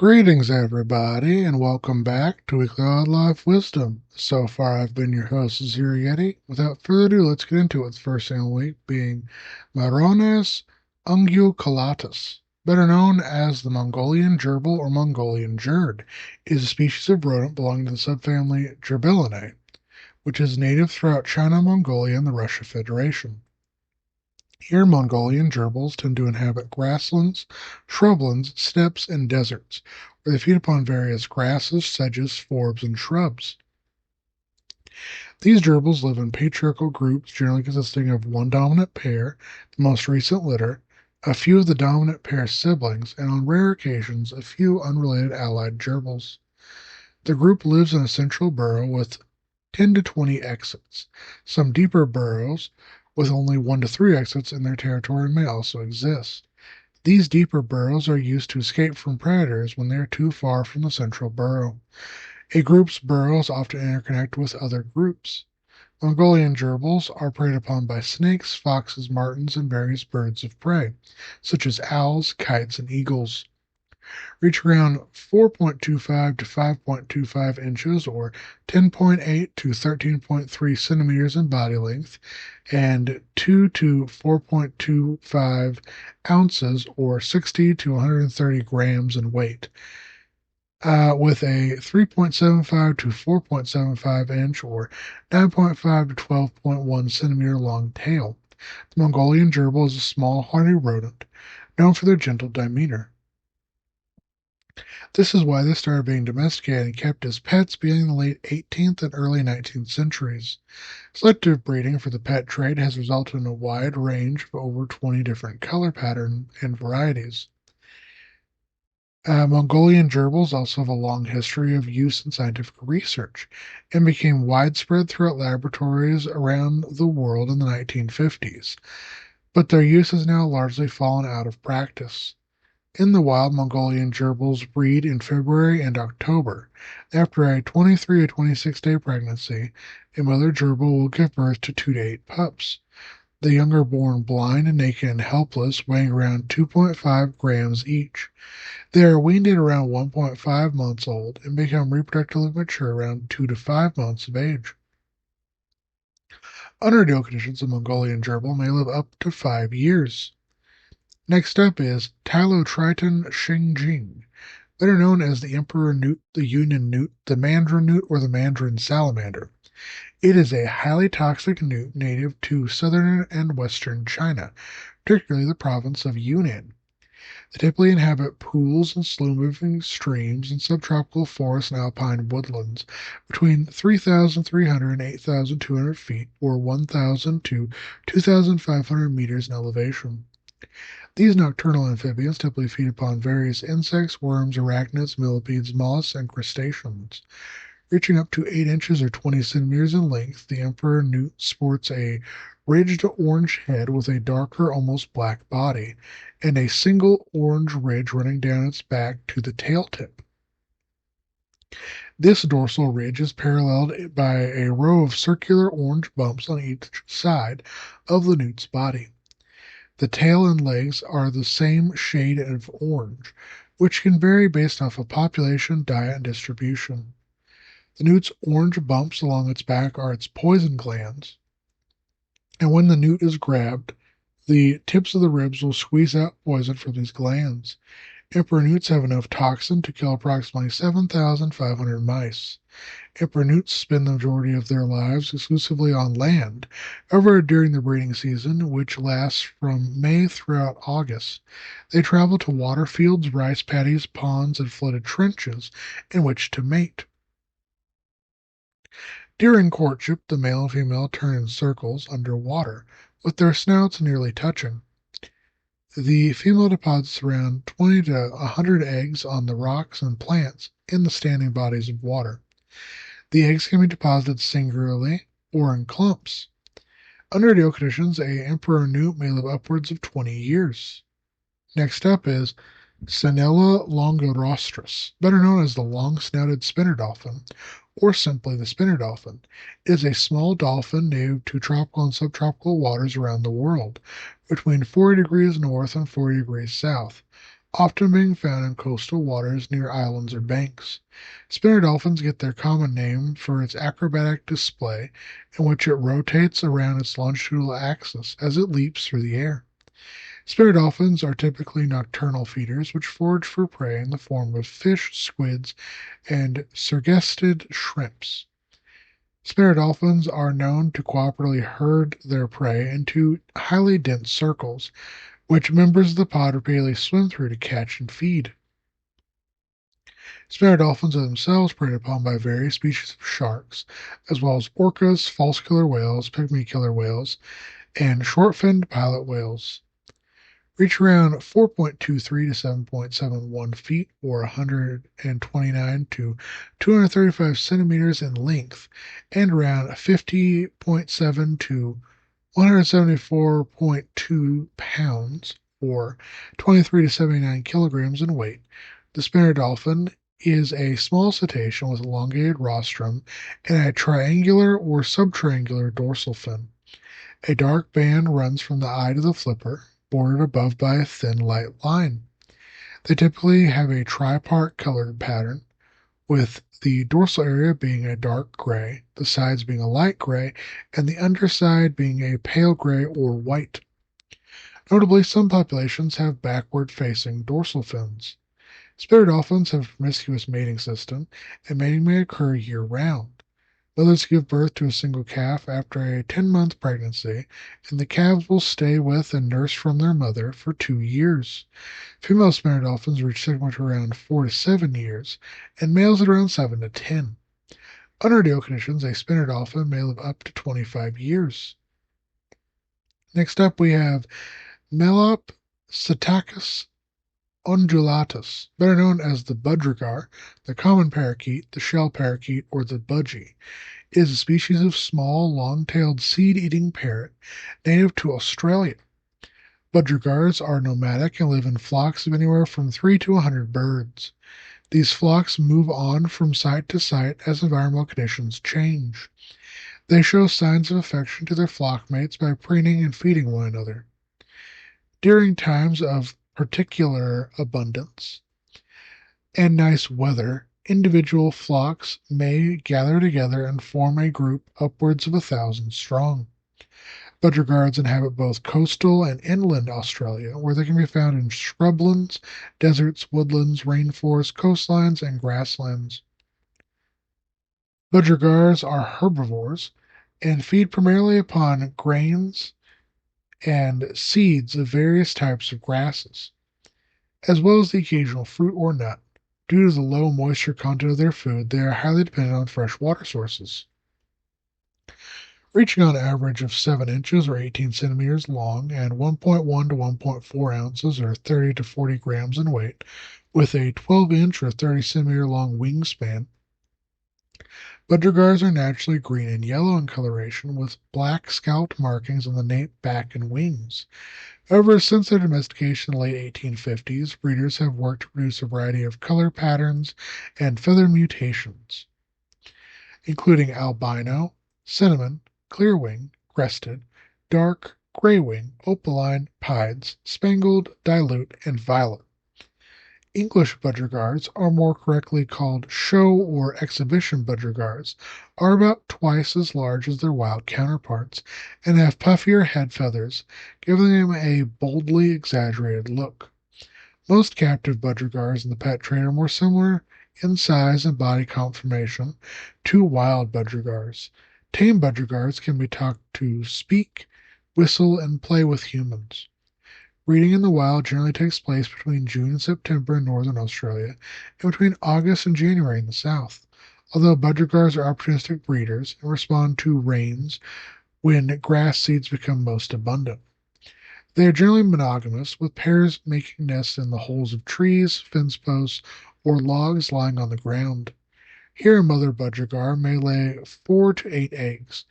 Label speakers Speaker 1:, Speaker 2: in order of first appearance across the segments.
Speaker 1: Greetings, everybody, and welcome back to Weekly Wildlife Wisdom. So far, I've been your host, Zero Yeti. Without further ado, let's get into it. The first thing of the week being Marones unguiculatus, better known as the Mongolian gerbil or Mongolian gerd, is a species of rodent belonging to the subfamily Gerbillinae, which is native throughout China, Mongolia, and the Russia Federation. Here, Mongolian gerbils tend to inhabit grasslands, shrublands, steppes, and deserts, where they feed upon various grasses, sedges, forbs, and shrubs. These gerbils live in patriarchal groups, generally consisting of one dominant pair, the most recent litter, a few of the dominant pair's siblings, and on rare occasions, a few unrelated allied gerbils. The group lives in a central burrow with 10 to 20 exits. Some deeper burrows with only 1 to 3 exits in their territory may also exist. These deeper burrows are used to escape from predators when they are too far from the central burrow. A group's burrows often interconnect with other groups. Mongolian gerbils are preyed upon by snakes, foxes, martens, and various birds of prey, such as owls, kites, and eagles. Reach around 4.25 to 5.25 inches or 10.8 to 13.3 centimeters in body length and 2 to 4.25 ounces or 60 to 130 grams in weight. With a 3.75 to 4.75 inch or 9.5 to 12.1 centimeter long tail. The Mongolian gerbil is a small, hardy rodent known for their gentle demeanor. This is why they started being domesticated and kept as pets beginning in the late 18th and early 19th centuries. Selective breeding for the pet trade has resulted in a wide range of over 20 different color patterns and varieties. Mongolian gerbils also have a long history of use in scientific research and became widespread throughout laboratories around the world in the 1950s, but their use has now largely fallen out of practice. In the wild, Mongolian gerbils breed in February and October. After a 23 to 26-day pregnancy, a mother gerbil will give birth to 2 to 8 pups. The young are born blind, naked, and helpless, weighing around 2.5 grams each. They are weaned at around 1.5 months old and become reproductively mature around 2 to 5 months of age. Under ideal conditions, a Mongolian gerbil may live up to 5 years. Next up is Tylotriton shingjing, better known as the emperor newt, the union newt, the mandarin newt, or the mandarin salamander. It is a highly toxic newt native to southern and western China, particularly the province of Yunnan. They typically inhabit pools and slow-moving streams in subtropical forests and alpine woodlands between 3,300 and 8,200 feet or 1,000 to 2,500 meters in elevation. These nocturnal amphibians typically feed upon various insects, worms, arachnids, millipedes, mollusks, and crustaceans. Reaching up to 8 inches or 20 centimeters in length, the emperor newt sports a ridged orange head with a darker, almost black body, and a single orange ridge running down its back to the tail tip. This dorsal ridge is paralleled by a row of circular orange bumps on each side of the newt's body. The tail and legs are the same shade of orange, which can vary based off of population, diet, and distribution. The newt's orange bumps along its back are its poison glands, and when the newt is grabbed, the tips of the ribs will squeeze out poison from these glands. Emperor newts have enough toxin to kill approximately 7,500 mice. Emperor newts spend the majority of their lives exclusively on land. However, during the breeding season, which lasts from May throughout August, they travel to water fields, rice paddies, ponds, and flooded trenches in which to mate. During courtship, the male and female turn in circles underwater, with their snouts nearly touching. The female deposits around 20 to 100 eggs on the rocks and plants in the standing bodies of water. The eggs can be deposited singularly or in clumps. Under ideal conditions, a emperor newt may live upwards of 20 years. Next up is Sanella longirostris, better known as the long-snouted spinner dolphin, or simply the spinner dolphin. It is a small dolphin native to tropical and subtropical waters around the world, between 40 degrees north and 40 degrees south. often being found in coastal waters near islands or banks. Spinner dolphins get their common name for its acrobatic display in which it rotates around its longitudinal axis as it leaps through the air. Spinner dolphins are typically nocturnal feeders which forage for prey in the form of fish, squids, and surgested shrimps. Spinner dolphins are known to cooperatively herd their prey into highly dense circles, which members of the pod repeatedly swim through to catch and feed. Spinner dolphins are themselves preyed upon by various species of sharks, as well as orcas, false killer whales, pygmy killer whales, and short-finned pilot whales. Reach around 4.23 to 7.71 feet, or 129 to 235 centimeters in length, and around 50.7 to 174.2 pounds, or 23 to 79 kilograms in weight. The spinner dolphin is a small cetacean with elongated rostrum and a triangular or subtriangular dorsal fin. A dark band runs from the eye to the flipper, bordered above by a thin light line. They typically have a tripart colored pattern, with the dorsal area being a dark gray, the sides being a light gray, and the underside being a pale gray or white. Notably, some populations have backward-facing dorsal fins. Spinner dolphins have a promiscuous mating system, and mating may occur year-round. Mothers give birth to a single calf after a 10-month pregnancy, and the calves will stay with and nurse from their mother for 2 years. Female spinner dolphins reach temperature around 4 to 7 years, and males at around 7 to 10. Under ideal conditions, a spinner dolphin may live up to 25 years. Next up, we have Melopsittacus undulatus, better known as the budgerigar, the common parakeet, the shell parakeet, or the budgie. It is a species of small, long-tailed seed-eating parrot native to Australia. Budgerigars are nomadic and live in flocks of anywhere from 3 to 100 birds. These flocks move on from site to site as environmental conditions change. They show signs of affection to their flock mates by preening and feeding one another. During times of particular abundance and nice weather, individual flocks may gather together and form a group upwards of 1,000 strong. Budgerigars inhabit both coastal and inland Australia, where they can be found in shrublands, deserts, woodlands, rainforests, coastlines, and grasslands. Budgerigars are herbivores and feed primarily upon grains and seeds of various types of grasses, as well as the occasional fruit or nut. Due to the low moisture content of their food, they are highly dependent on fresh water sources. Reaching on average of 7 inches or 18 centimeters long and 1.1 to 1.4 ounces or 30 to 40 grams in weight, with a 12-inch or 30 centimeter long wingspan. Budgerigars are naturally green and yellow in coloration, with black scalloped markings on the nape, back, and wings. However, since their domestication in the late 1850s, breeders have worked to produce a variety of color patterns and feather mutations, including albino, cinnamon, clearwing, crested, dark, graywing, opaline, pieds, spangled, dilute, and violet. English budgerigars, are more correctly called show or exhibition budgerigars, are about twice as large as their wild counterparts and have puffier head feathers, giving them a boldly exaggerated look. Most captive budgerigars in the pet trade are more similar in size and body conformation to wild budgerigars. Tame budgerigars can be taught to speak, whistle, and play with humans. Breeding in the wild generally takes place between June and September in northern Australia and between August and January in the south, although budgerigars are opportunistic breeders and respond to rains when grass seeds become most abundant. They are generally monogamous, with pairs making nests in the holes of trees, fence posts, or logs lying on the ground. Here a mother budgerigar may lay 4 to 8 eggs,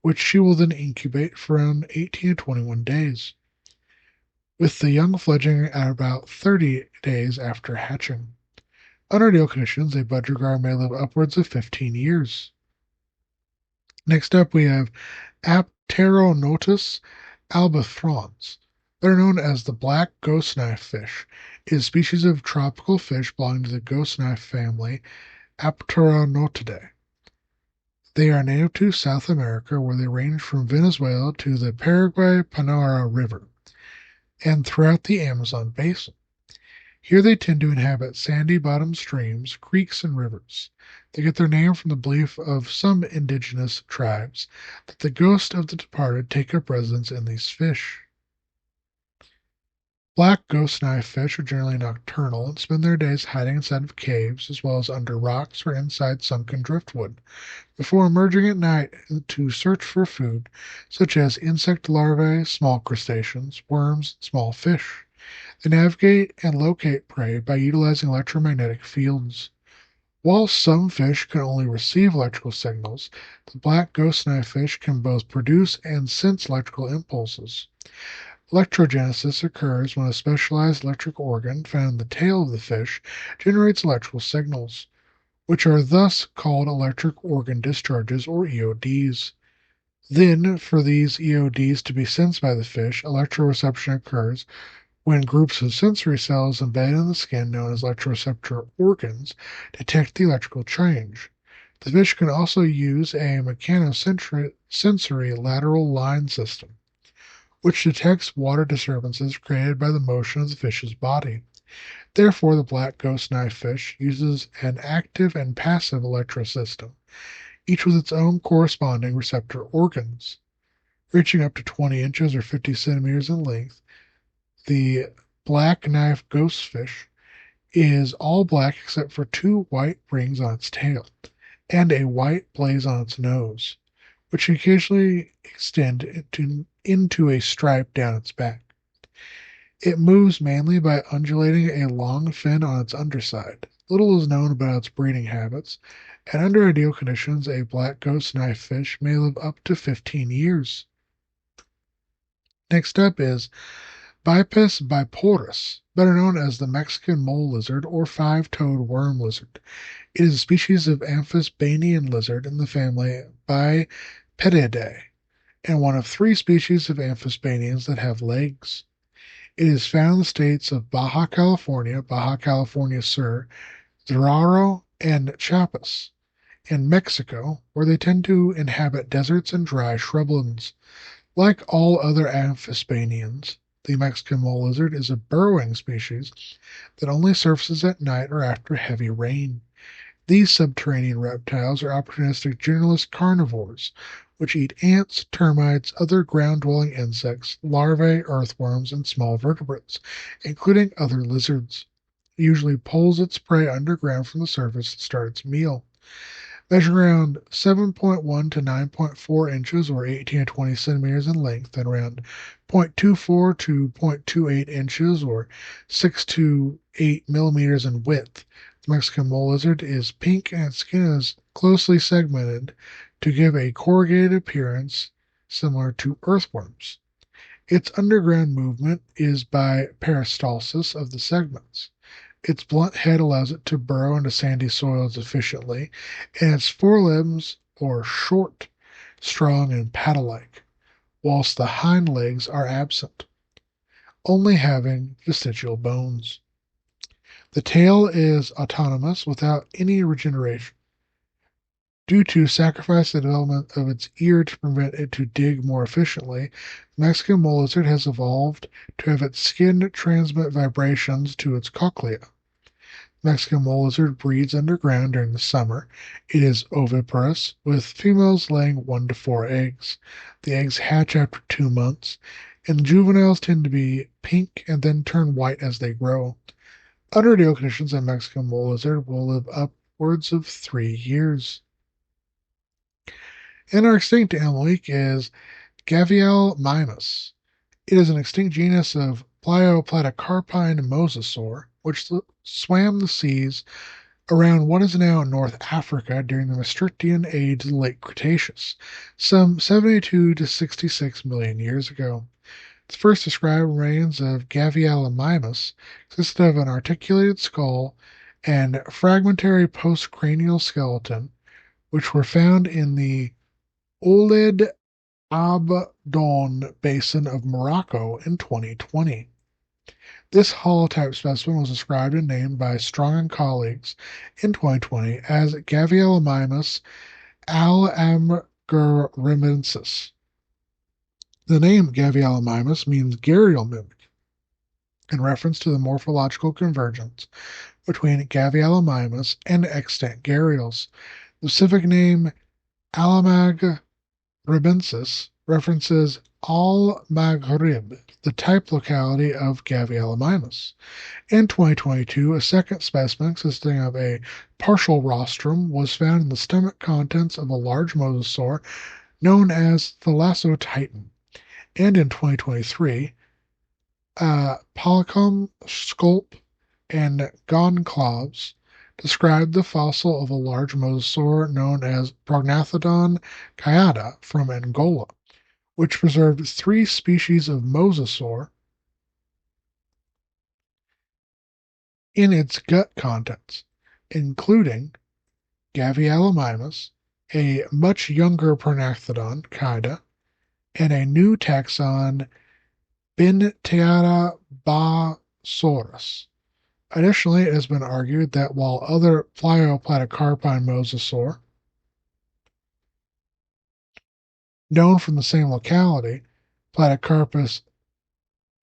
Speaker 1: which she will then incubate for around 18 to 21 days, with the young fledgling at about 30 days after hatching. Under ideal conditions, a budgerigar may live upwards of 15 years. Next up, we have Apteronotus albithrons, better known as the black ghost knife fish, is a species of tropical fish belonging to the ghost knife family Apteronotidae. They are native to South America, where they range from Venezuela to the Paraguay-Panara River and throughout the Amazon basin. Here they tend to inhabit sandy bottom streams, creeks, and rivers. They get their name from the belief of some indigenous tribes that the ghosts of the departed take up residence in these fish. Black ghost knife fish are generally nocturnal and spend their days hiding inside of caves as well as under rocks or inside sunken driftwood, before emerging at night to search for food, such as insect larvae, small crustaceans, worms, and small fish. They navigate and locate prey by utilizing electromagnetic fields. While some fish can only receive electrical signals, the black ghost knife fish can both produce and sense electrical impulses. Electrogenesis occurs when a specialized electric organ found in the tail of the fish generates electrical signals, which are thus called electric organ discharges or EODs. Then, for these EODs to be sensed by the fish, electroreception occurs when groups of sensory cells embedded in the skin, known as electroreceptor organs, detect the electrical change. The fish can also use a mechanosensory lateral line system, which detects water disturbances created by the motion of the fish's body. Therefore, the black ghost knife fish uses an active and passive electrosystem, each with its own corresponding receptor organs. Reaching up to 20 inches or 50 centimeters in length, the black knife ghost fish is all black except for two white rings on its tail and a white blaze on its nose, which can occasionally extend into a stripe down its back. It moves mainly by undulating a long fin on its underside. Little is known about its breeding habits, and under ideal conditions, a black ghost knife fish may live up to 15 years. Next up is Bipes biporus, better known as the Mexican mole lizard or five-toed worm lizard. It is a species of amphisbaenian lizard in the family Bipedidae, and one of three species of amphisbaenians that have legs. It is found in the states of Baja California Sur, Guerrero, and Chiapas. In Mexico, where they tend to inhabit deserts and dry shrublands. Like all other amphisbaenians, the Mexican mole lizard is a burrowing species that only surfaces at night or after heavy rain. These subterranean reptiles are opportunistic generalist carnivores, which eat ants, termites, other ground-dwelling insects, larvae, earthworms, and small vertebrates, including other lizards. It usually pulls its prey underground from the surface to start its meal. Measure around 7.1 to 9.4 inches or 18 to 20 centimeters in length and around 0.24 to 0.28 inches or 6 to 8 millimeters in width. The Mexican mole lizard is pink and its skin is closely segmented to give a corrugated appearance similar to earthworms. Its underground movement is by peristalsis of the segments. Its blunt head allows it to burrow into sandy soils efficiently, and its forelimbs are short, strong, and paddle-like, whilst the hind legs are absent, only having vestigial bones. The tail is autonomous without any regeneration. Due to sacrifice the development of its ear to prevent it to dig more efficiently, the Mexican mole lizard has evolved to have its skin transmit vibrations to its cochlea. Mexican mole lizard breeds underground during the summer. It is oviparous, with females laying 1 to 4 eggs. The eggs hatch after 2 months, and the juveniles tend to be pink and then turn white as they grow. Under ideal conditions, a Mexican mole lizard will live upwards of 3 years. And our extinct animal week is Gavialimimus. It is an extinct genus of Plioplatycarpine mosasaur, which swam the seas around what is now North Africa during the Maastrichtian age of the late Cretaceous, some 72 to 66 million years ago. The first described remains of Gavialimimus consisted of an articulated skull and fragmentary postcranial skeleton, which were found in the Ouled Abdon Basin of Morocco in 2020. This holotype specimen was described and named by Strong and colleagues in 2020 as Gavialimimus alamgurimensis. The name Gavialimimus means gharial mimic, in reference to the morphological convergence between Gavialimimus and extant gharials. The specific name Alamagribensis references Al-Maghrib, the type locality of Gavialimimus. In 2022, a second specimen consisting of a partial rostrum was found in the stomach contents of a large mosasaur known as Thalassotitan. And in 2023, Polycom, Sculp, and Goncalves described the fossil of a large mosasaur known as Prognathodon callata from Angola, which preserved three species of mosasaur in its gut contents, including Gavialimimus, a much younger Prognathodon callata, and a new taxon Bintiarabasaurus. Additionally, it has been argued that while other plioplatycarpine mosasaur, known from the same locality, Platycarpus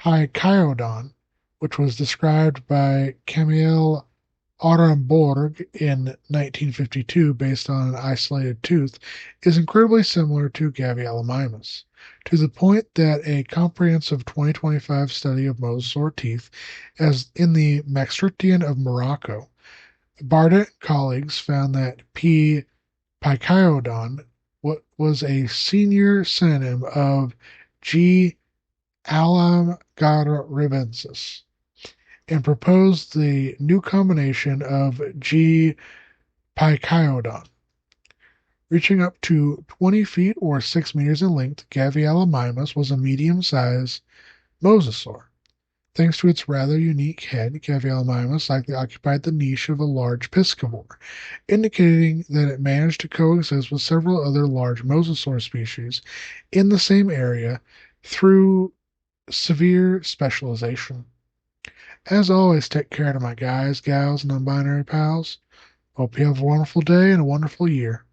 Speaker 1: haikiodon, which was described by Camille Arenborg in 1952 based on an isolated tooth, is incredibly similar to Gavialimimus, to the point that a comprehensive 2025 study of mosasaur teeth, as in the Maastrichtian of Morocco, Bardet and colleagues found that P. picayodon was a senior synonym of G. alamgaribensis and proposed the new combination of G. picayodon. Reaching up to 20 feet or 6 meters in length, Gavialimimus was a medium-sized mosasaur. Thanks to its rather unique head, Gavialimimus likely occupied the niche of a large piscivore, indicating that it managed to coexist with several other large mosasaur species in the same area through severe specialization. As always, take care to my guys, gals, non-binary pals. Hope you have a wonderful day and a wonderful year.